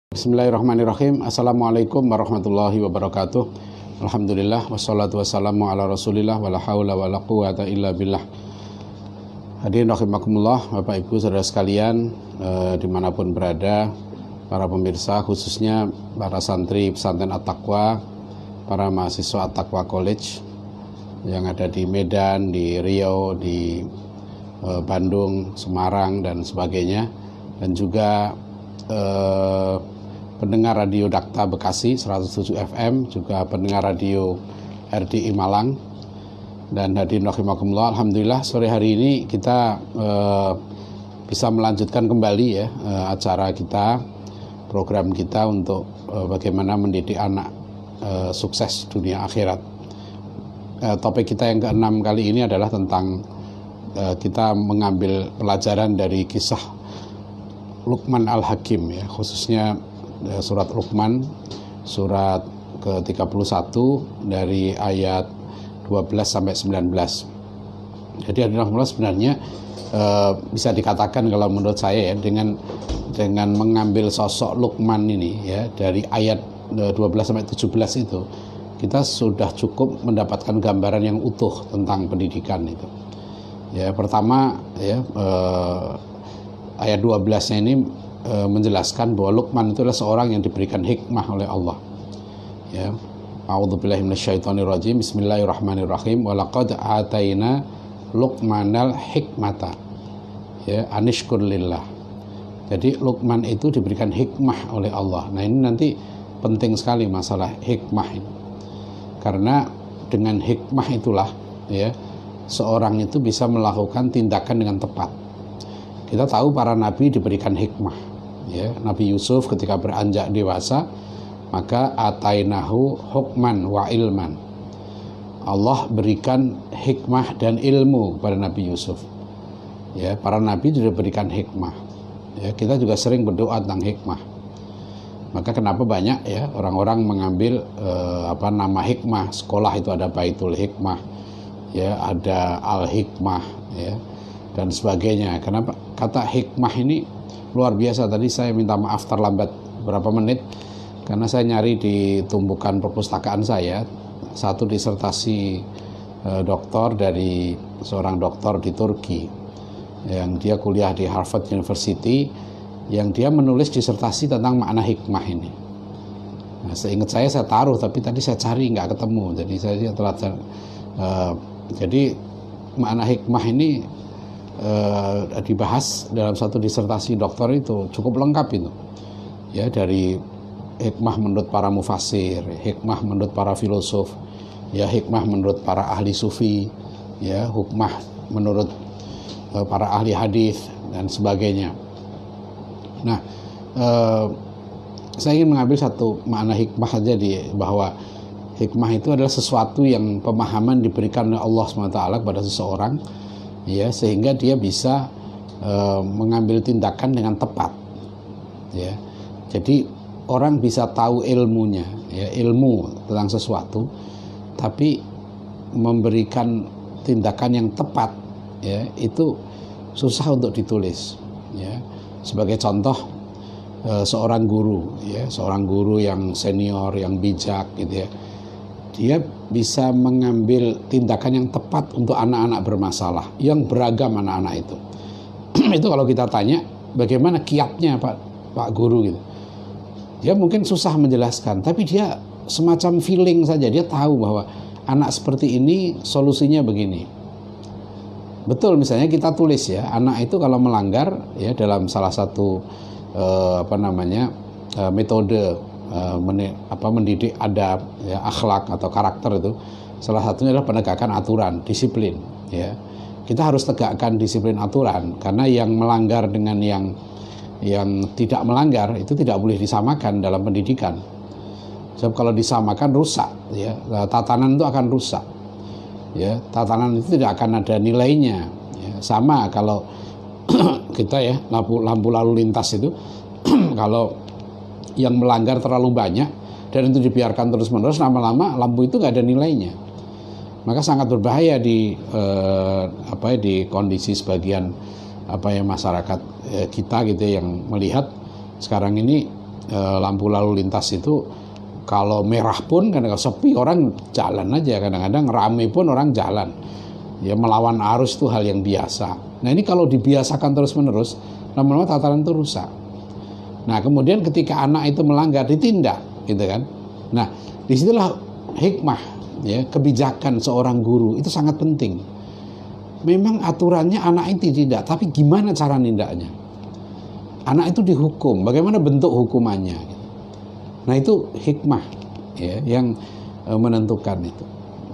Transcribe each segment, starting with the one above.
Bismillahirrahmanirrahim. Assalamualaikum warahmatullahi wabarakatuh. Alhamdulillah wassalatu wassalamu ala rasulillah wala hawla wala quwata illa billah. Hadirin rahimakumullah, Bapak Ibu saudara sekalian, dimanapun berada, para pemirsa, khususnya para santri pesantren At-Taqwa, para mahasiswa At-Taqwa College yang ada di Medan, di Riau, di Bandung, Semarang dan sebagainya, dan juga pendengar radio Dakta Bekasi 107 FM, juga pendengar radio RDI Malang. Dan hadirin rahimakumullah, alhamdulillah sore hari ini kita bisa melanjutkan kembali ya acara kita, program kita untuk bagaimana mendidik anak sukses dunia akhirat. Topik kita yang ke-6 kali ini adalah tentang kita mengambil pelajaran dari kisah Luqman Al-Hakim ya, khususnya surat Luqman, surat ke-31 dari ayat 12 sampai 19. Jadi alhamdulillah sebenarnya bisa dikatakan kalau menurut saya ya, dengan mengambil sosok Luqman ini ya dari ayat 12 sampai 17 itu, kita sudah cukup mendapatkan gambaran yang utuh tentang pendidikan itu. Ya, pertama ya ayat 12-nya ini menjelaskan bahwa Luqman itu adalah seorang yang diberikan hikmah oleh Allah. Ya. A'udzubillahi minasyaitonirrajim. Bismillahirrahmanirrahim. Wa laqad ataina Luqmanal hikmata. Ya, anishkur lillah. Jadi Luqman itu diberikan hikmah oleh Allah. Nah, ini nanti penting sekali masalah hikmah ini. Karena dengan hikmah itulah ya seorang itu bisa melakukan tindakan dengan tepat. Kita tahu para nabi diberikan hikmah ya. Nabi Yusuf ketika beranjak dewasa, maka atainahu hukman wa ilman. Allah berikan hikmah dan ilmu kepada Nabi Yusuf. Ya, para nabi juga diberikan hikmah. Ya, kita juga sering berdoa tentang hikmah. Maka kenapa banyak ya orang-orang mengambil nama hikmah. Sekolah itu ada Baitul Hikmah, ya, ada Al-Hikmah, ya, dan sebagainya. Kenapa kata hikmah ini luar biasa? Tadi saya minta maaf terlambat berapa menit karena saya nyari di tumpukan perpustakaan saya satu disertasi doktor dari seorang doktor di Turki yang dia kuliah di Harvard University, yang dia menulis disertasi tentang makna hikmah ini. Nah, seingat saya taruh, tapi tadi saya cari nggak ketemu, jadi saya telat. Jadi makna hikmah ini dibahas dalam satu disertasi doktor itu cukup lengkap itu ya, dari hikmah menurut para mufassir, hikmah menurut para filosof ya, hikmah menurut para ahli sufi ya, hikmah menurut para ahli hadis dan sebagainya. Nah, saya ingin mengambil satu makna hikmah saja bahwa hikmah itu adalah sesuatu yang pemahaman diberikan oleh Allah SWT kepada seseorang ya, sehingga dia bisa mengambil tindakan dengan tepat ya. Jadi orang bisa tahu ilmunya ya, ilmu tentang sesuatu, tapi memberikan tindakan yang tepat ya, itu susah untuk ditulis ya. Sebagai contoh, seorang guru ya, seorang guru yang senior, yang bijak gitu ya, dia bisa mengambil tindakan yang tepat untuk anak-anak bermasalah, yang beragam anak-anak itu. Itu kalau kita tanya, bagaimana kiatnya Pak Guru gitu, dia mungkin susah menjelaskan, tapi dia semacam feeling saja, dia tahu bahwa anak seperti ini solusinya begini. Betul, misalnya kita tulis ya, anak itu kalau melanggar ya dalam salah satu metode mendidik adab ya, akhlak atau karakter itu, salah satunya adalah penegakan aturan, disiplin ya. Kita harus tegakkan disiplin aturan, karena yang melanggar dengan yang tidak melanggar itu tidak boleh disamakan dalam pendidikan. Sebab kalau disamakan rusak ya, tatanan itu akan rusak ya, tatanan itu tidak akan ada nilainya ya. Sama kalau kita ya lampu lalu lintas itu kalau yang melanggar terlalu banyak dan itu dibiarkan terus-menerus, lama-lama lampu itu nggak ada nilainya. Maka sangat berbahaya di kondisi sebagian masyarakat kita gitu yang melihat sekarang ini lampu lalu lintas itu kalau merah pun kadang-kadang sepi orang jalan aja, kadang-kadang rame pun orang jalan. Ya, melawan arus itu hal yang biasa. Nah, ini kalau dibiasakan terus-menerus, lama-lama tatanan itu rusak. Nah, kemudian ketika anak itu melanggar, ditindak, gitu kan. Nah, disitulah hikmah, ya, kebijakan seorang guru itu sangat penting. Memang aturannya anak itu tidak, tapi gimana cara nindaknya? Anak itu dihukum, bagaimana bentuk hukumannya? Nah, itu hikmah, ya, yang menentukan itu,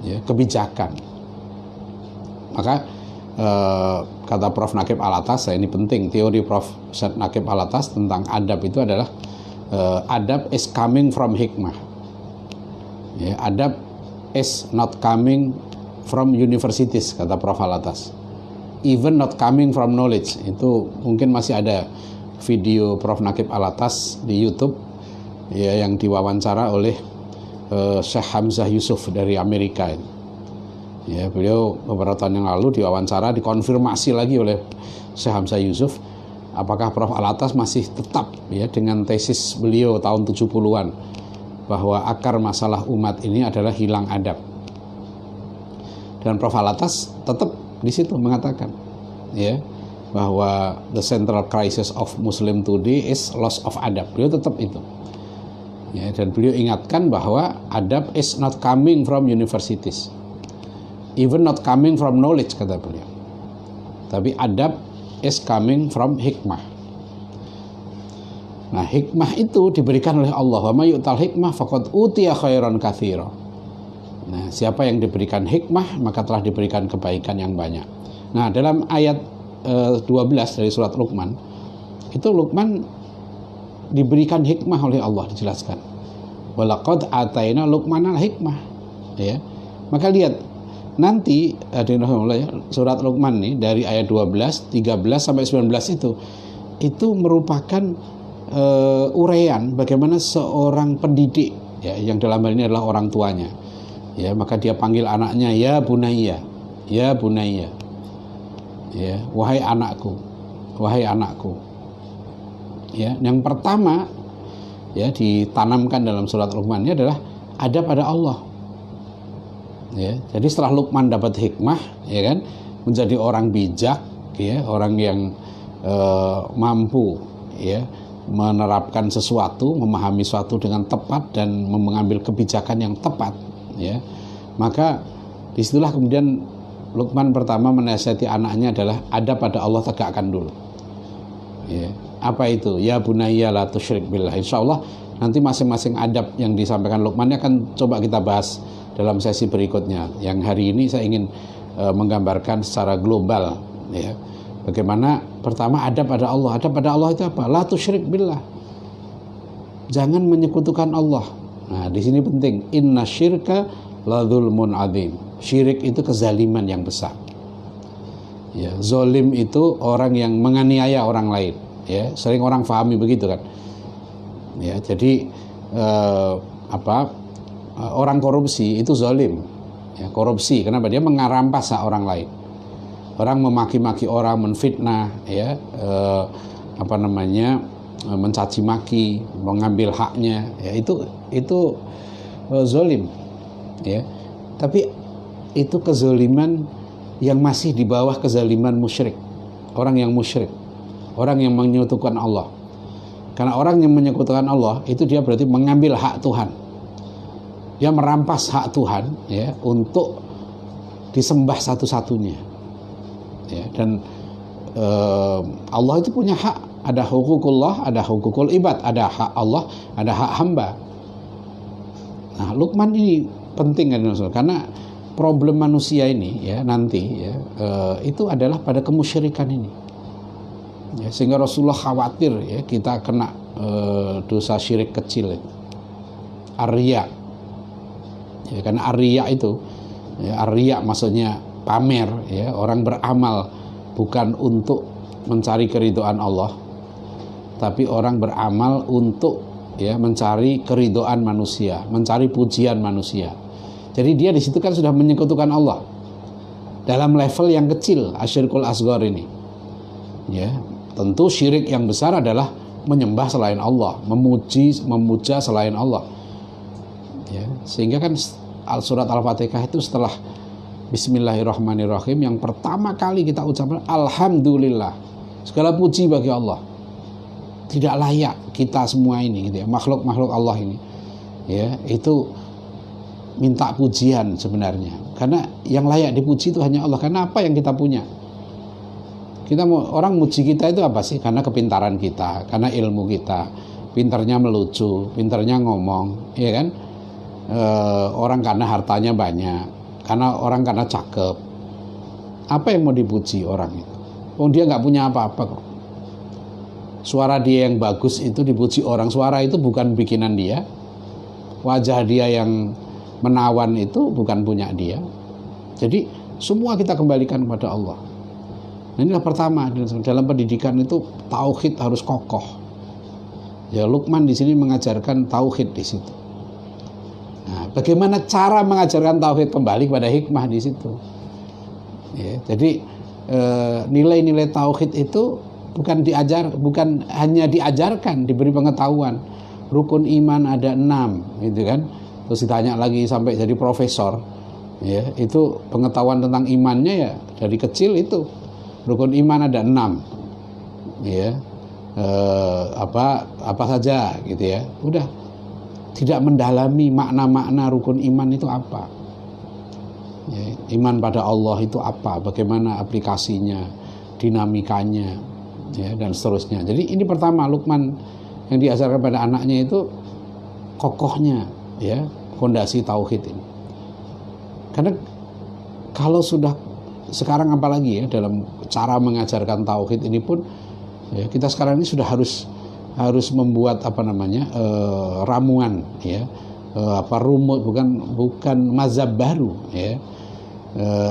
ya, kebijakan. Maka kata Prof. Naqib Alatas, ini penting, teori Prof. Naqib Alatas tentang adab itu adalah adab is coming from hikmah. Ya, adab is not coming from universities, kata Prof. Alatas. Even not coming from knowledge. Itu mungkin masih ada video Prof. Naqib Alatas di YouTube, ya, yang diwawancara oleh Syekh Hamzah Yusuf dari Amerika. Ya, beliau beberapa tahun yang lalu diwawancara, dikonfirmasi lagi oleh Syekh Hamzah Yusuf, apakah Prof. Alatas masih tetap, ya, dengan tesis beliau tahun 70-an bahwa akar masalah umat ini adalah hilang adab. Dan Prof. Alatas tetap di situ mengatakan, ya, bahwa the central crisis of Muslim today is loss of adab. Beliau tetap itu. Ya, dan beliau ingatkan bahwa adab is not coming from universities. Even not coming from knowledge, kata beliau. Tapi adab is coming from hikmah. Nah, hikmah itu diberikan oleh Allah. Wa may yu'tal hikmah faqad utiya khairan katsira. Nah, siapa yang diberikan hikmah maka telah diberikan kebaikan yang banyak. Nah, dalam ayat 12 dari surat Luqman, itu Luqman diberikan hikmah oleh Allah, dijelaskan. Walaqad ataina Luqmanal hikmah. Ya. Maka lihat nanti surat Luqman nih dari ayat 12, 13 sampai 19 itu merupakan uraian bagaimana seorang pendidik, ya, yang dalam hal ini adalah orang tuanya. Ya, maka dia panggil anaknya, ya bunayya, ya bunayya. Ya, wahai anakku, wahai anakku. Ya, yang pertama, ya, ditanamkan dalam surat Luqman ini adalah adab pada Allah. Ya, jadi setelah Luqman dapat hikmah, ya kan, menjadi orang bijak, ya, orang yang mampu, ya, menerapkan sesuatu, memahami sesuatu dengan tepat dan mengambil kebijakan yang tepat, ya. Maka disitulah kemudian Luqman pertama menasihati anaknya adalah adab pada Allah tegakkan dulu. Ya, apa itu? Ya bunayya la tusyrik billah. Insyaallah nanti masing-masing adab yang disampaikan Luqman akan coba kita bahas dalam sesi berikutnya. Yang hari ini saya ingin menggambarkan secara global, ya, bagaimana pertama adab pada Allah. Adab pada Allah itu apa? La tusyrik billah. Jangan menyekutukan Allah. Nah, di sini penting. Inna syirka la dzulmun adzim. Syirik itu kezaliman yang besar. Ya, zolim itu orang yang menganiaya orang lain. Ya, sering orang pahami begitu kan. Ya, jadi orang korupsi itu zalim. Ya, korupsi kenapa? Dia mengarampas hak orang lain. Orang memaki-maki orang, menfitnah, ya, mencaci maki, mengambil haknya, ya, itu zalim. Ya. Tapi itu kezaliman yang masih di bawah kezaliman musyrik. Orang yang musyrik, orang yang menyekutukan Allah. Karena orang yang menyekutukan Allah itu dia berarti mengambil hak Tuhan. Dia merampas hak Tuhan, ya, untuk disembah satu-satunya. Ya, dan Allah itu punya hak. Ada hukukullah, ada hukukul ibad, ada hak Allah, ada hak hamba. Nah, Luqman ini penting kan, karena problem manusia ini, ya, nanti, ya, itu adalah pada kemusyrikan ini. Ya, sehingga Rasulullah khawatir, ya, kita kena dosa syirik kecil, ar-riya. Ya, karena ar-riya itu, ya, ar-riya maksudnya pamer, ya, orang beramal bukan untuk mencari keridhaan Allah, tapi orang beramal untuk, ya, mencari keridhaan manusia, mencari pujian manusia. Jadi dia di situ kan sudah menyekutukan Allah dalam level yang kecil, asyirkul asghar ini. Ya, tentu syirik yang besar adalah menyembah selain Allah, memuja selain Allah. Ya, sehingga kan surat Al-Fatihah itu setelah Bismillahirrahmanirrahim yang pertama kali kita ucapkan Alhamdulillah, segala puji bagi Allah. Tidak layak kita semua ini gitu ya, makhluk Allah ini ya, itu minta pujian sebenarnya, karena yang layak dipuji itu hanya Allah. Karena apa yang kita punya? Orang muji kita itu apa sih? Karena kepintaran kita, karena ilmu kita, pintarnya melucu, pintarnya ngomong, ya kan? Orang karena hartanya banyak, karena cakep. Apa yang mau dipuji orang itu? Oh, dia nggak punya apa-apa kok. Suara dia yang bagus itu dipuji orang. Suara itu bukan bikinan dia. Wajah dia yang menawan itu bukan punya dia. Jadi semua kita kembalikan kepada Allah. Nah, inilah pertama dalam pendidikan itu tauhid harus kokoh. Ya, Luqman di sini mengajarkan tauhid di situ. Nah, bagaimana cara mengajarkan tauhid? Kembali kepada hikmah di situ. Ya, jadi nilai-nilai tauhid itu bukan hanya diajarkan, diberi pengetahuan. Rukun iman ada 6, gitu kan? Terus ditanya lagi sampai jadi profesor. Ya, itu pengetahuan tentang imannya ya dari kecil itu. Rukun iman ada 6. Ya. Apa saja gitu ya. Udah, tidak mendalami makna-makna rukun iman itu apa. Ya, iman pada Allah itu apa, bagaimana aplikasinya, dinamikanya, ya, dan seterusnya. Jadi ini pertama Luqman yang diajarkan pada anaknya itu kokohnya, ya, fondasi tauhid ini. Karena kalau sudah sekarang apalagi ya dalam cara mengajarkan tauhid ini pun, ya, kita sekarang ini sudah harus membuat ramuan, ya, rumut, bukan mazhab baru, ya.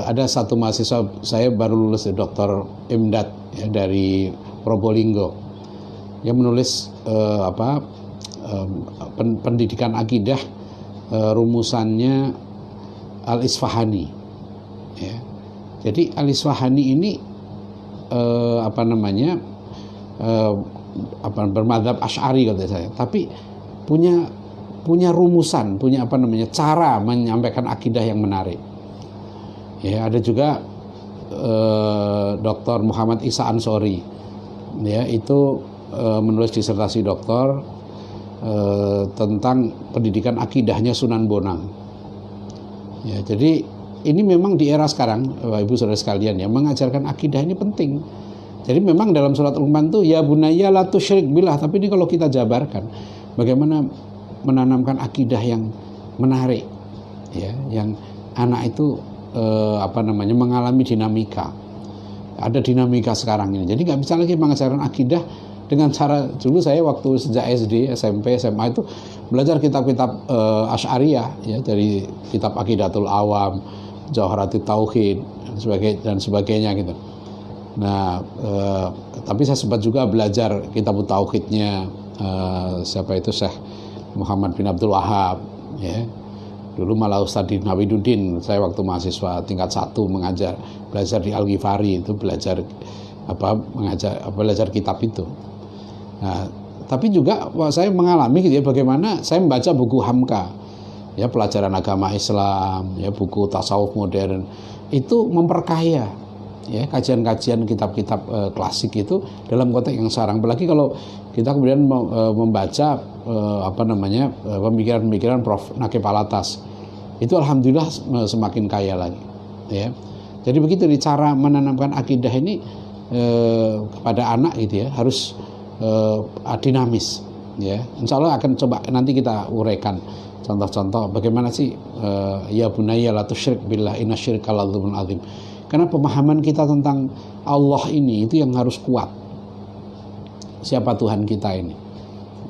Ada satu mahasiswa saya baru lulus Dr. Imdad, ya, dari Probolinggo, yang menulis pendidikan akidah, rumusannya Al-Isfahani, ya. Jadi Al-Isfahani ini bermadzhab Asy'ari kata saya, tapi punya rumusan, cara menyampaikan akidah yang menarik. Ya, ada juga Dr. Muhammad Isa Ansori, ya, itu menulis disertasi doktor tentang pendidikan akidahnya Sunan Bonang. Ya, jadi ini memang di era sekarang, Bapak Ibu Saudara sekalian, ya, mengajarkan akidah ini penting. Jadi memang dalam surat Luqman itu ya bunayya la tusyrik billah, tapi ini kalau kita jabarkan bagaimana menanamkan akidah yang menarik, ya, yang anak itu mengalami dinamika. Ada dinamika sekarang ini. Jadi nggak bisa lagi mengajarkan akidah dengan cara dulu. Saya waktu sejak SD, SMP, SMA itu belajar kitab-kitab Asy'ariyah, ya, dari kitab Aqidatul Awam, Jawharatut Tauhid dan sebagainya gitu. Nah, tapi saya sempat juga belajar kitab Tauhidnya siapa itu, Syekh Muhammad bin Abdul Wahab, ya. Dulu malah Ustadz Nawiduddin, saya waktu mahasiswa tingkat 1 belajar di Al-Ghifari, itu belajar kitab itu. Nah, tapi juga saya mengalami gitu ya, bagaimana saya membaca buku Hamka, ya, pelajaran agama Islam, ya, buku tasawuf modern, itu memperkaya, ya, kajian-kajian kitab-kitab klasik itu dalam konteks yang sekarang. Apalagi kalau kita kemudian membaca pemikiran-pemikiran Prof. Naqib Alatas, itu alhamdulillah semakin kaya lagi, ya. Jadi begitu di cara menanamkan akidah ini kepada anak gitu ya, harus dinamis, ya. Insya Allah akan coba nanti kita uraikan contoh-contoh bagaimana sih ya bunayya la tusyrik billah innasyirka la dzulmun adzim. Karena pemahaman kita tentang Allah ini itu yang harus kuat. Siapa Tuhan kita ini?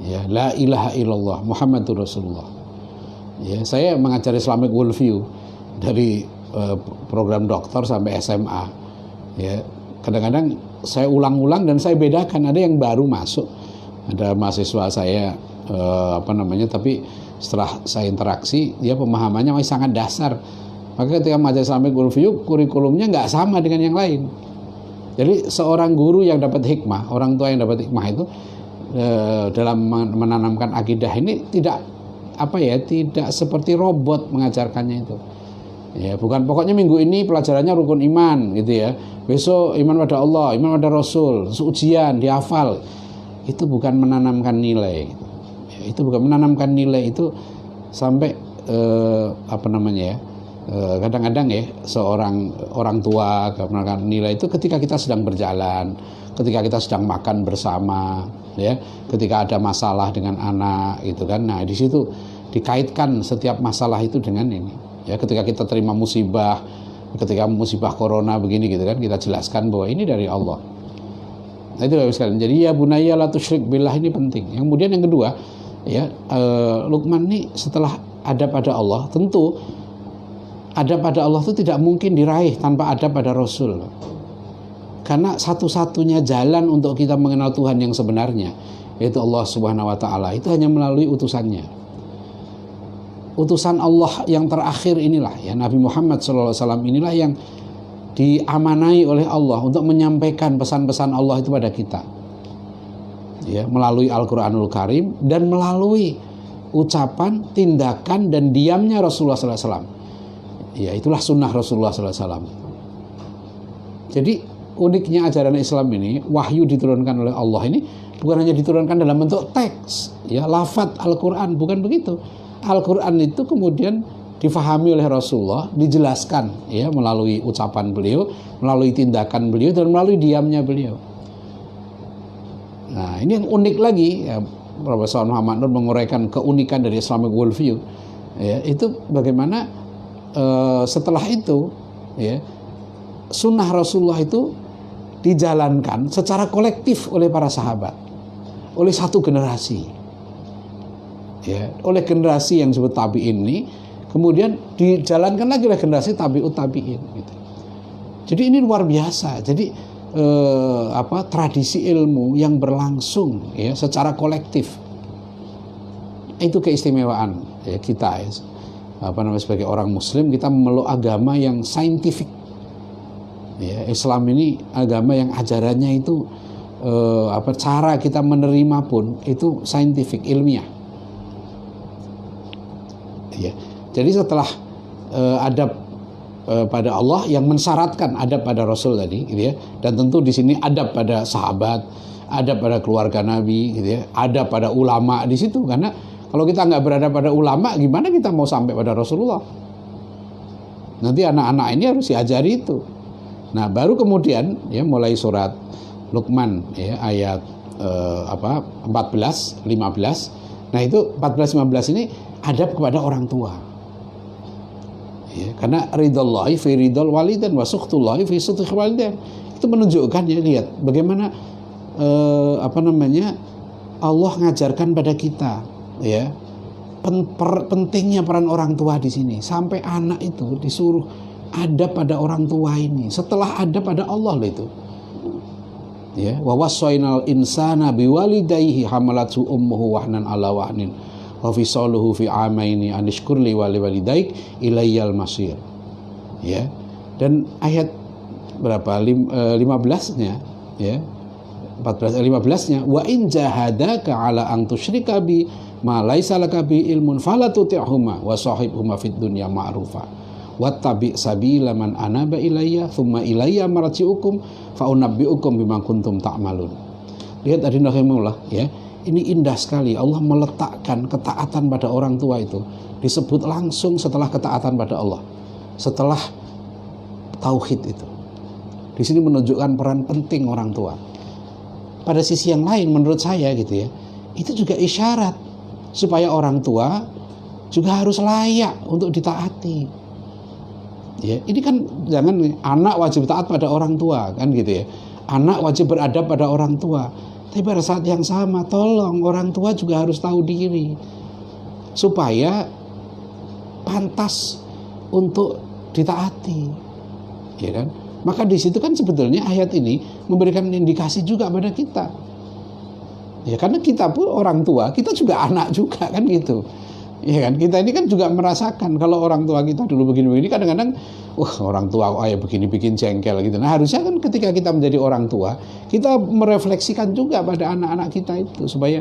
Ya, la ilaha illallah Muhammadur Rasulullah. Ya, saya mengajar Islamic worldview dari program doktor sampai SMA. Ya, kadang-kadang saya ulang-ulang dan saya bedakan. Ada yang baru masuk, ada mahasiswa saya tapi setelah saya interaksi, dia pemahamannya masih sangat dasar. Maka ketika mengajar Islamic worldview, kurikulumnya nggak sama dengan yang lain. Jadi seorang guru yang dapat hikmah, orang tua yang dapat hikmah itu dalam menanamkan akidah ini tidak tidak seperti robot mengajarkannya itu. Ya, bukan pokoknya minggu ini pelajarannya rukun iman gitu ya. Besok iman pada Allah, iman pada Rasul, ujian dihafal. Itu bukan menanamkan nilai. Ya, itu bukan menanamkan nilai itu sampai kadang-kadang ya seorang orang tua menanamkan nilai itu ketika kita sedang berjalan, ketika kita sedang makan bersama, ya, ketika ada masalah dengan anak gitu kan. Nah, di situ dikaitkan setiap masalah itu dengan ini. Ya, ketika kita terima musibah, ketika musibah corona begini gitu kan, kita jelaskan bahwa ini dari Allah. Nah, itu Bapak sekalian. Jadi ya bunayya la tusyrik billah ini penting. Kemudian yang kedua, ya Luqman ini setelah ada pada Allah, tentu ada pada Allah itu tidak mungkin diraih tanpa ada pada Rasul. Karena satu-satunya jalan untuk kita mengenal Tuhan yang sebenarnya, yaitu Allah Subhanahu wa taala, itu hanya melalui utusannya. Utusan Allah yang terakhir inilah ya, Nabi Muhammad SAW inilah yang diamanai oleh Allah untuk menyampaikan pesan-pesan Allah itu pada kita, ya, melalui Al-Quranul Karim dan melalui ucapan, tindakan dan diamnya Rasulullah SAW. Ya, itulah sunnah Rasulullah SAW. Jadi uniknya ajaran Islam ini, wahyu diturunkan oleh Allah ini bukan hanya diturunkan dalam bentuk teks, ya, lafadz Al-Quran, bukan begitu. Al-Quran itu kemudian difahami oleh Rasulullah, dijelaskan ya melalui ucapan beliau, melalui tindakan beliau dan melalui diamnya beliau. Nah, ini yang unik lagi ya, Profesor Muhammad Nur menguraikan keunikan dari Islamic worldview ya, itu bagaimana setelah itu ya sunnah Rasulullah itu dijalankan secara kolektif oleh para sahabat, oleh satu generasi. Ya, oleh generasi yang disebut tabi'in ini, kemudian dijalankan lagi oleh generasi tabi'ut tabi'in gitu. Jadi ini luar biasa. Jadi tradisi ilmu yang berlangsung ya secara kolektif. Itu keistimewaan ya kita ya, sebagai orang muslim, kita memeluk agama yang saintifik. Ya, Islam ini agama yang ajarannya itu cara kita menerima pun itu saintifik, ilmiah. Ya. Jadi setelah adab pada Allah yang mensyaratkan adab pada Rasul tadi, gitu ya, dan tentu di sini adab pada sahabat, adab pada keluarga Nabi, gitu ya, adab pada ulama di situ. Karena kalau kita nggak berada pada ulama, gimana kita mau sampai pada Rasulullah? Nanti anak-anak ini harus diajari itu. Nah, baru kemudian ya mulai surat Luqman ya ayat 14, 15. Nah, itu 14, 15 ini adab kepada orang tua. Ya, karena ridallahi fi ridal walidain wa sukhtullahi fi sukhtil walidain. Itu menunjukkan ya, lihat bagaimana Allah ngajarkan pada kita ya pentingnya peran orang tua di sini, sampai anak itu disuruh adab pada orang tua ini setelah adab pada Allah loh itu. Ya, wa wassaynal insana biwalidayhi hamalatu ummuhu wahnan ala wahnin wa fisaluhu fi amaini anishkurli wa liwalidaik ilayyal masir. Ya. Dan ayat berapa 15-nya ya. 15-nya wa in jahadaka ala an tusyrika bi ma laisa laka bi ilmun fala tuti'huma wa sahibhuma fid dunya ma'rufa wattabi sabila man anaba ilayya thumma ilayya marji'ukum fa unabbi'ukum bima kuntum ta'malun. Lihat adinahumullah ya. Ini indah sekali, Allah meletakkan ketaatan pada orang tua itu disebut langsung setelah ketaatan pada Allah, setelah tauhid itu. Di sini menunjukkan peran penting orang tua. Pada sisi yang lain menurut saya gitu ya, itu juga isyarat supaya orang tua juga harus layak untuk ditaati. Ya, ini kan jangan anak wajib taat pada orang tua kan gitu ya. Anak wajib beradab pada orang tua. Tapi pada saat yang sama, tolong orang tua juga harus tahu diri supaya pantas untuk ditaati, ya kan? Maka di situ kan sebetulnya ayat ini memberikan indikasi juga pada kita, ya karena kita pun orang tua, kita juga anak juga kan gitu. Iya kan, kita ini kan juga merasakan kalau orang tua kita dulu begini-begini, kadang-kadang orang tua ayah begini bikin jengkel gitu. Nah harusnya kan ketika kita menjadi orang tua, kita merefleksikan juga pada anak-anak kita itu supaya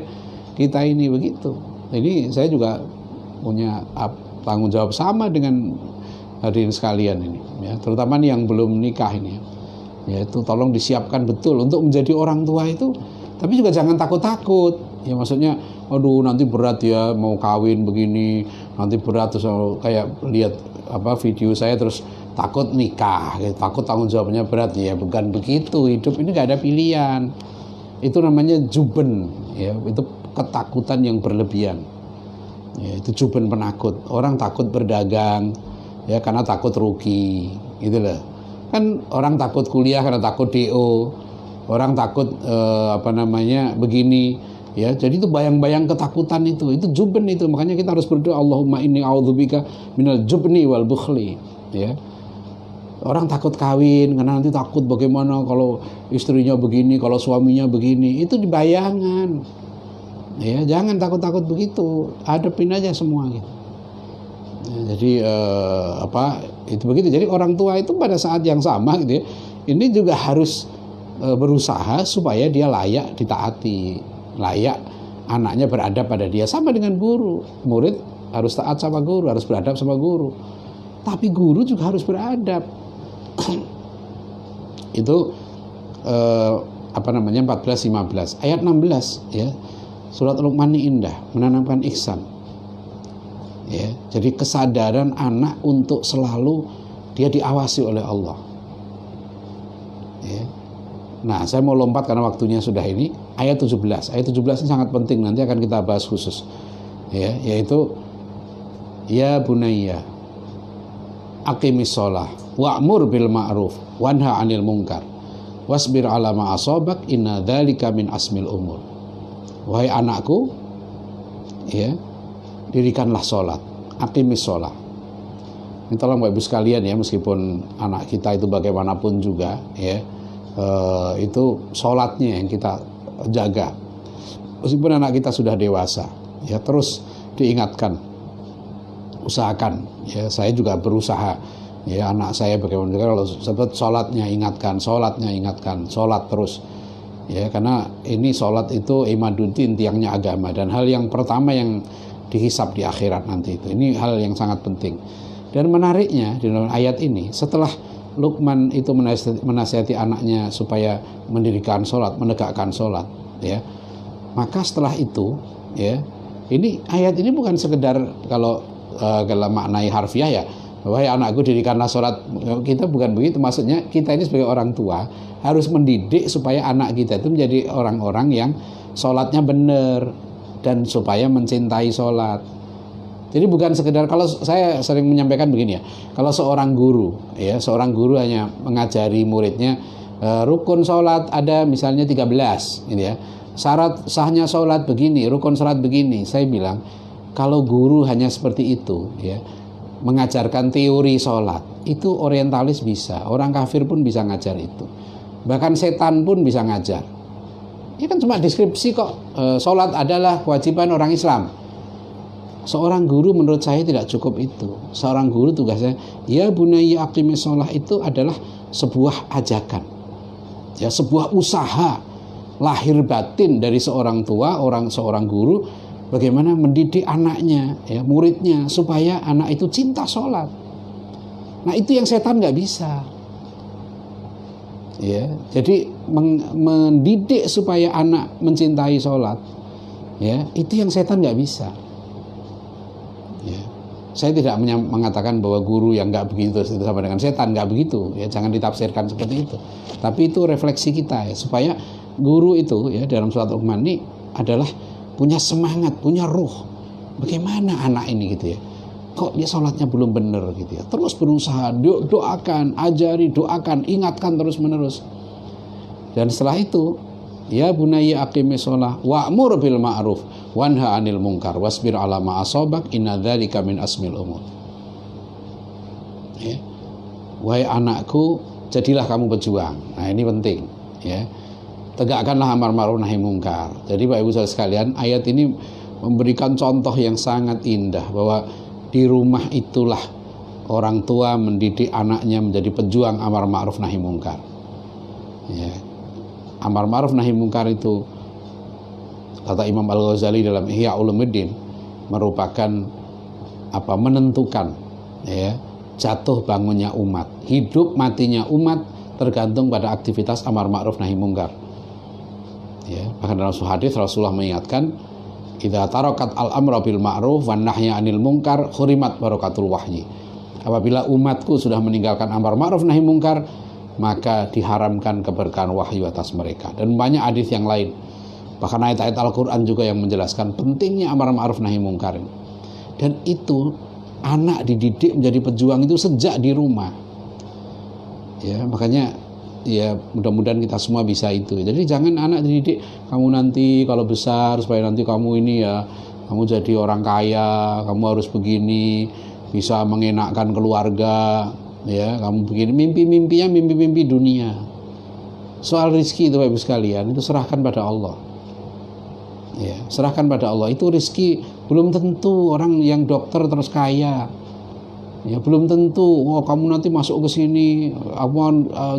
kita ini begitu. Jadi saya juga punya tanggung jawab sama dengan hadirin sekalian ini, ya, terutama nih yang belum nikah ini, ya itu tolong disiapkan betul untuk menjadi orang tua itu. Tapi juga jangan takut-takut, ya maksudnya, aduh nanti berat ya mau kawin begini, nanti berat terus kayak lihat video saya terus takut nikah, ya, takut tanggung jawabnya berat, ya bukan begitu. Hidup ini gak ada pilihan, itu namanya juben, ya itu ketakutan yang berlebihan, ya itu juben penakut. Orang takut berdagang, ya karena takut rugi, gitu loh. Kan orang takut kuliah karena takut DO. Orang takut begini, ya. Jadi itu bayang-bayang ketakutan itu juben itu. Makanya kita harus berdoa, Allahumma inni a'udzubika minal jubni wal bukhli, ya. Orang takut kawin karena nanti takut bagaimana kalau istrinya begini, kalau suaminya begini. Itu dibayangan. Ya, jangan takut-takut begitu. Hadapin aja semua gitu. Ya, jadi itu begitu. Jadi orang tua itu pada saat yang sama gitu ya, ini juga harus berusaha supaya dia layak ditaati, layak anaknya beradab pada dia. Sama dengan guru, murid harus taat sama guru, harus beradab sama guru. Tapi guru juga harus beradab. Itu 14-15 ayat 16 ya. Surat Luqman ini indah, menanamkan ihsan. Ya, jadi kesadaran anak untuk selalu dia diawasi oleh Allah. Ya. Nah, saya mau lompat karena waktunya sudah ini. Ayat 17. Ayat 17 ini sangat penting, nanti akan kita bahas khusus. Ya, yaitu ya bunayya aqimis shalah wa'mur bil ma'ruf wanha 'anil munkar wasbir 'ala ma asabak inna dzalika min asmil umur. Wahai anakku, ya, dirikanlah salat, aqimis shalah. Ini tolong Bapak Ibu sekalian ya, meskipun anak kita itu bagaimanapun juga ya, itu sholatnya yang kita jaga. Meskipun anak kita sudah dewasa, ya terus diingatkan, usahakan. Ya saya juga berusaha. Ya anak saya bagaimana kalau sempat sholatnya ingatkan, sholat terus. Ya karena ini sholat itu imaduddin, tiangnya agama, dan hal yang pertama yang dihisab di akhirat nanti itu. Ini hal yang sangat penting. Dan menariknya di dalam ayat ini, setelah Luqman itu menasihati anaknya supaya mendirikan sholat, menegakkan sholat, ya. Maka setelah itu, ya, ini ayat ini bukan sekedar kalau maknai harfiah ya, wahai anakku dirikanlah sholat. Kita bukan begitu. Maksudnya kita ini sebagai orang tua harus mendidik supaya anak kita itu menjadi orang-orang yang sholatnya benar dan supaya mencintai sholat. Jadi bukan sekedar, kalau saya sering menyampaikan begini ya, kalau seorang guru hanya mengajari muridnya rukun sholat ada misalnya 13 gitu ya, syarat sahnya sholat begini, rukun sholat begini. Saya bilang kalau guru hanya seperti itu ya, mengajarkan teori sholat, itu orientalis bisa, orang kafir pun bisa ngajar itu, bahkan setan pun bisa ngajar. Ini kan cuma deskripsi kok, sholat adalah kewajiban orang Islam. Seorang guru menurut saya tidak cukup itu. Seorang guru tugasnya, ya bunayya aqimis shalah, itu adalah sebuah ajakan, ya sebuah usaha lahir batin dari seorang tua, seorang guru, bagaimana mendidik anaknya, ya muridnya, supaya anak itu cinta sholat. Nah itu yang setan nggak bisa. Ya, jadi mendidik supaya anak mencintai sholat, ya itu yang setan nggak bisa. Ya, saya tidak mengatakan bahwa guru yang nggak begitu itu sama dengan setan, nggak begitu. Ya, jangan ditafsirkan seperti itu. Tapi itu refleksi kita ya, supaya guru itu ya dalam surat Luqman ini adalah punya semangat, punya ruh. Bagaimana anak ini gitu ya? Kok dia sholatnya belum benar gitu ya? Terus berusaha, doakan, ajari, doakan, ingatkan terus menerus. Dan setelah itu, ya bunayya aqimis shalah wa'mur bil ma'ruf wanha 'anil munkar wasbir 'ala ma asabak inna dzalika min asmil umur. Ya. Wahai anakku, jadilah kamu pejuang. Nah, ini penting, ya. Tegakkanlah amar ma'ruf nahi munkar. Jadi Bapak Ibu saudara sekalian, ayat ini memberikan contoh yang sangat indah bahwa di rumah itulah orang tua mendidik anaknya menjadi pejuang amar ma'ruf nahi mungkar. Ya. Amar ma'ruf nahi mungkar itu, kata Imam Al-Ghazali dalam Ihya Ulumuddin, merupakan menentukan ya jatuh bangunnya umat, hidup matinya umat tergantung pada aktivitas amar ma'ruf nahi mungkar. Ya, bahkan dalam suatu hadis Rasulullah mengingatkan, idza tarakat al-amra bil ma'ruf wan nahya 'anil munkar khurimat barakatul wahyi. Apabila umatku sudah meninggalkan amar ma'ruf nahi mungkar, maka diharamkan keberkahan wahyu atas mereka. Dan banyak hadis yang lain. Bahkan ayat-ayat Al-Quran juga yang menjelaskan pentingnya amar ma'ruf nahi mungkar. Dan itu anak dididik menjadi pejuang itu sejak di rumah. Ya, makanya ya mudah-mudahan kita semua bisa itu. Jadi jangan anak dididik, kamu nanti kalau besar supaya nanti kamu ini ya, kamu jadi orang kaya, kamu harus begini, bisa mengenakkan keluarga. Ya, kamu begini, mimpi-mimpinya mimpi-mimpi dunia. Soal rezeki itu Bapak Ibu sekalian, itu serahkan pada Allah. Ya, serahkan pada Allah. Itu rezeki belum tentu orang yang dokter terus kaya. Ya, belum tentu. Oh, kamu nanti masuk ke sini,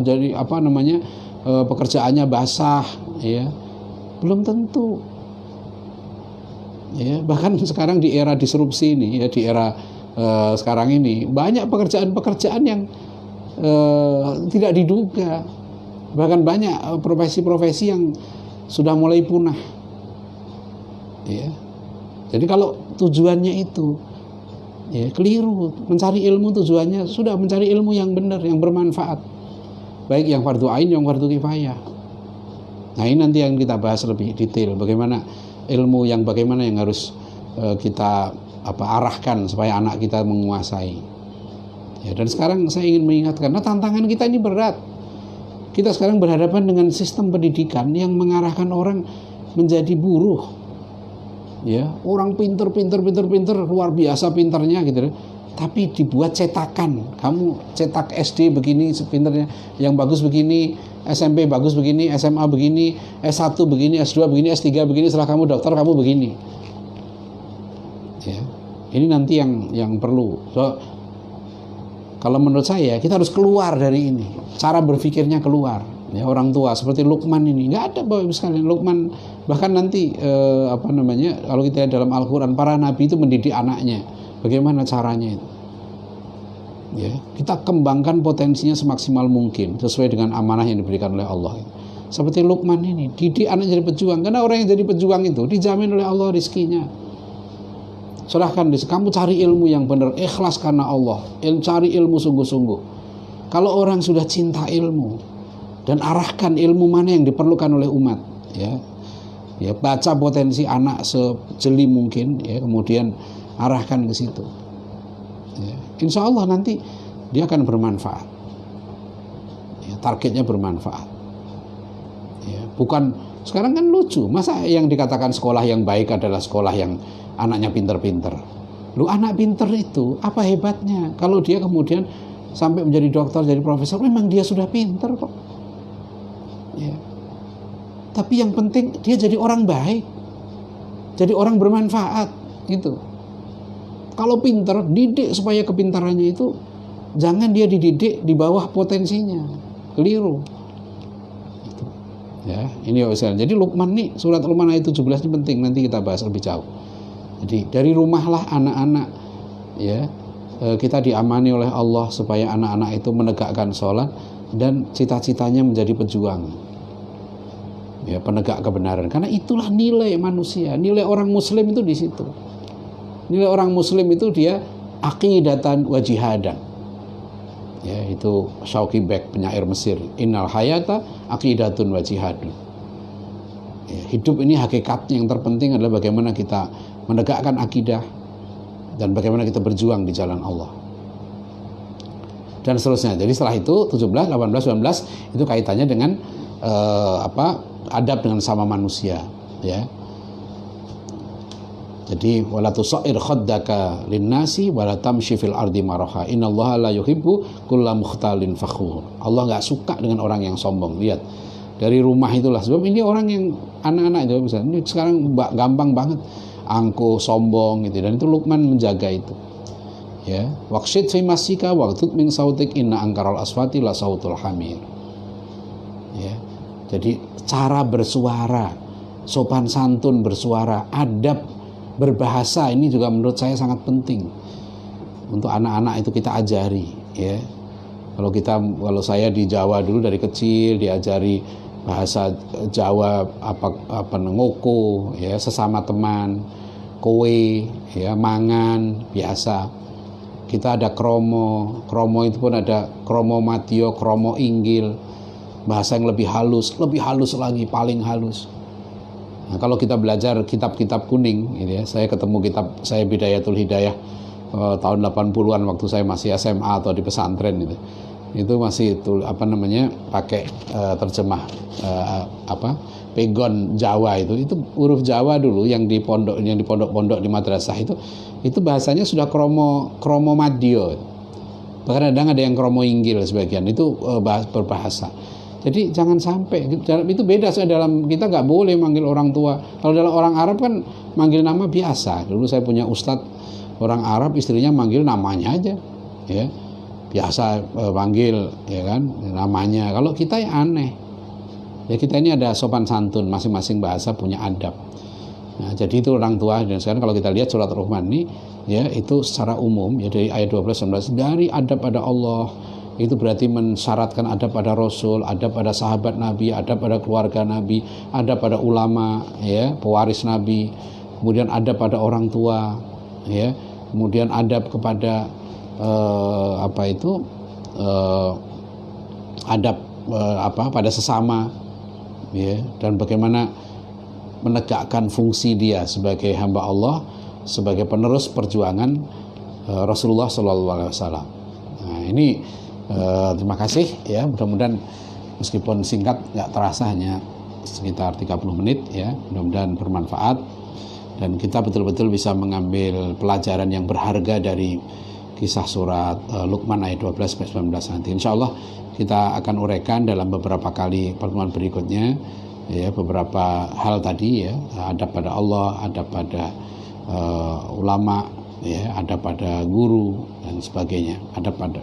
jadi pekerjaannya basah. Ya, belum tentu. Ya, bahkan sekarang di era disrupsi ini, ya di era sekarang ini banyak pekerjaan-pekerjaan yang tidak diduga, bahkan banyak profesi-profesi yang sudah mulai punah. Ya, jadi kalau tujuannya itu ya keliru, mencari ilmu tujuannya sudah mencari ilmu yang benar, yang bermanfaat, baik yang fardu ain, yang fardu kifayah. Nah ini nanti yang kita bahas lebih detail, bagaimana ilmu yang bagaimana yang harus kita arahkan supaya anak kita menguasai. Ya, dan sekarang saya ingin mengingatkan, tantangan kita ini berat. Kita sekarang berhadapan dengan sistem pendidikan yang mengarahkan orang menjadi buruh. Ya, orang pinter luar biasa pinternya gitu. Tapi dibuat cetakan. Kamu cetak SD begini pinternya, yang bagus begini, SMP bagus begini, SMA begini, S1 begini, S2 begini, S3 begini, setelah kamu dokter kamu begini. Ya. Ini nanti yang perlu. So, kalau menurut saya kita harus keluar dari ini. Cara berpikirnya keluar. Ya, orang tua seperti Luqman ini nggak ada Bapak Ibu sekalian. Luqman bahkan nanti kalau kita lihat dalam Al-Quran, para nabi itu mendidik anaknya. Bagaimana caranya itu? Ya, kita kembangkan potensinya semaksimal mungkin sesuai dengan amanah yang diberikan oleh Allah. Seperti Luqman ini, didik anak jadi pejuang. Karena orang yang jadi pejuang itu dijamin oleh Allah rizkinya. Serahkan diri, kamu cari ilmu yang benar, ikhlas karena Allah, cari ilmu sungguh-sungguh. Kalau orang sudah cinta ilmu dan arahkan ilmu mana yang diperlukan oleh umat, ya baca potensi anak sejeli mungkin, ya kemudian arahkan ke situ. Ya, insya Allah nanti dia akan bermanfaat. Ya, targetnya bermanfaat. Ya, bukan sekarang kan lucu, masa yang dikatakan sekolah yang baik adalah sekolah yang anaknya pinter-pinter. Lu anak pinter itu apa hebatnya? Kalau dia kemudian sampai menjadi dokter, jadi profesor, memang dia sudah pinter kok. Ya. Tapi yang penting dia jadi orang baik, jadi orang bermanfaat gitu. Kalau pinter, didik supaya kepintarannya itu jangan dia dididik di bawah potensinya, keliru. Gitu. Ya, ini ya. Jadi Luqman nih, surat Luqman ayat 17 ini penting, nanti kita bahas lebih jauh. Jadi dari rumahlah anak-anak ya kita diamani oleh Allah supaya anak-anak itu menegakkan sholat dan cita-citanya menjadi pejuang, ya penegak kebenaran. Karena itulah nilai manusia, nilai orang Muslim itu di situ. Nilai orang Muslim itu dia aqidatan wa jihadan. Ya itu Shauqi Bek, penyair Mesir. Innal hayata aqidatun wa jihadun. Ya, hidup ini hakikatnya yang terpenting adalah bagaimana kita menegakkan akidah dan bagaimana kita berjuang di jalan Allah dan seterusnya. Jadi setelah itu 17, 18, 19 itu kaitannya dengan adab dengan sama manusia, ya. Jadi wala tusair khaddaka linnasi wala tamshi fil ardi maraha innallaha la yuhibbu kulla mukhtalin fakhur. Allah enggak suka dengan orang yang sombong. Lihat dari rumah itulah, sebab ini orang yang anak-anak itu misalnya ini sekarang gampang banget. angkuh, sombong gitu. Dan itu Luqman menjaga itu. Ya, waqsid fi masika waqtud min sautik inna angkaral aswati la sautul hamir. Ya. Jadi cara bersuara, sopan santun bersuara, adab berbahasa ini juga menurut saya sangat penting untuk anak-anak itu kita ajari, ya. Kalau saya di Jawa dulu dari kecil diajari bahasa Jawa apa ngoko, ya, sesama teman, kowe, ya, mangan, biasa. Kita ada kromo itu pun ada kromo matio, kromo inggil, bahasa yang lebih halus lagi, paling halus. Nah, kalau kita belajar kitab-kitab kuning, gitu ya, saya ketemu kitab saya Bidayatul Hidayah tahun 80-an waktu saya masih SMA atau di pesantren itu masih pakai terjemah pegon Jawa itu huruf Jawa dulu yang di pondok-pondok di madrasah itu bahasanya sudah kromo madio, bahkan kadang ada yang kromo inggil sebagian itu berbahasa. Jadi jangan sampai itu beda dalam kita nggak boleh manggil orang tua. Kalau dalam orang Arab kan manggil nama biasa. Dulu saya punya ustadz orang Arab, istrinya manggil namanya aja, ya biasa manggil, ya kan, namanya. Kalau kita ya aneh. Ya kita ini ada sopan santun, masing-masing bahasa punya adab. Nah, jadi itu orang tua. Dan sekarang kalau kita lihat surat Rahman ini, ya itu secara umum ya dari ayat 12-19 dari adab pada Allah. Itu berarti mensyaratkan adab pada Rasul, adab pada sahabat Nabi, adab pada keluarga Nabi, adab pada ulama, ya, pewaris Nabi, kemudian adab pada orang tua, ya, kemudian adab kepada adab pada sesama, ya, dan bagaimana menegakkan fungsi dia sebagai hamba Allah, sebagai penerus perjuangan Rasulullah SAW. Nah, ini terima kasih, ya, mudah-mudahan meskipun singkat nggak terasa hanya sekitar 30 menit, ya, mudah-mudahan bermanfaat dan kita betul-betul bisa mengambil pelajaran yang berharga dari kisah surat Luqman ayat 12-19 nanti. Insya Allah kita akan uraikan dalam beberapa kali pertemuan berikutnya, ya, beberapa hal tadi, ya, adab pada Allah, adab pada ulama, ya, adab pada guru dan sebagainya, adab pada.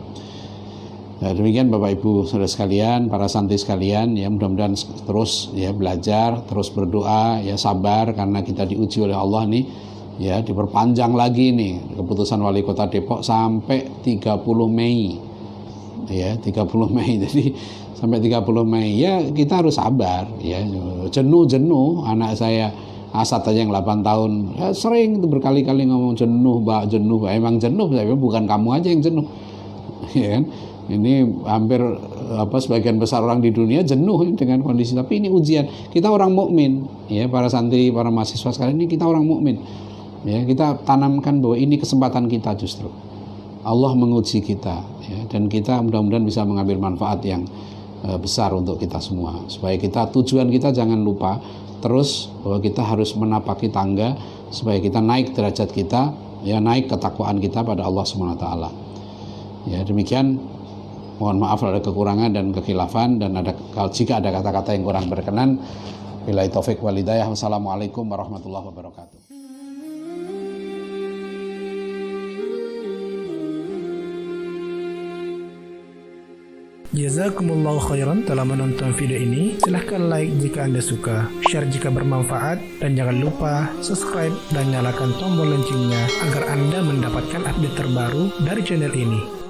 Nah, demikian Bapak Ibu saudara sekalian, para santri sekalian, ya, mudah-mudahan terus, ya, belajar, terus berdoa, ya, sabar karena kita diuji oleh Allah nih, ya, diperpanjang lagi nih keputusan Wali Kota Depok sampai 30 Mei. Ya, 30 Mei. Jadi sampai 30 Mei ya kita harus sabar, ya. Jenuh anak saya Asad aja yang 8 tahun ya, sering itu berkali-kali ngomong jenuh, Mbak, jenuh. Emang jenuh, tapi bukan kamu aja yang jenuh. Ya kan? Ini hampir sebagian besar orang di dunia jenuh dengan kondisi, tapi ini ujian. Kita orang mukmin, ya, para santri, para mahasiswa sekalian, ini kita orang mukmin. Ya, kita tanamkan bahwa ini kesempatan kita justru. Allah menguji kita, ya, dan kita mudah-mudahan bisa mengambil manfaat yang besar untuk kita semua. Supaya tujuan kita jangan lupa terus bahwa kita harus menapaki tangga supaya kita naik derajat kita, ya, naik ketakwaan kita pada Allah SWT. Ya, demikian. Mohon maaf kalau ada kekurangan dan kekhilafan dan jika ada kata-kata yang kurang berkenan. Billahi taufik wal hidayah. Wassalamualaikum warahmatullahi wabarakatuh. Jazakumullahu khairan telah menonton video ini. Silahkan like jika Anda suka, share jika bermanfaat, dan jangan lupa subscribe dan nyalakan tombol loncengnya agar Anda mendapatkan update terbaru dari channel ini.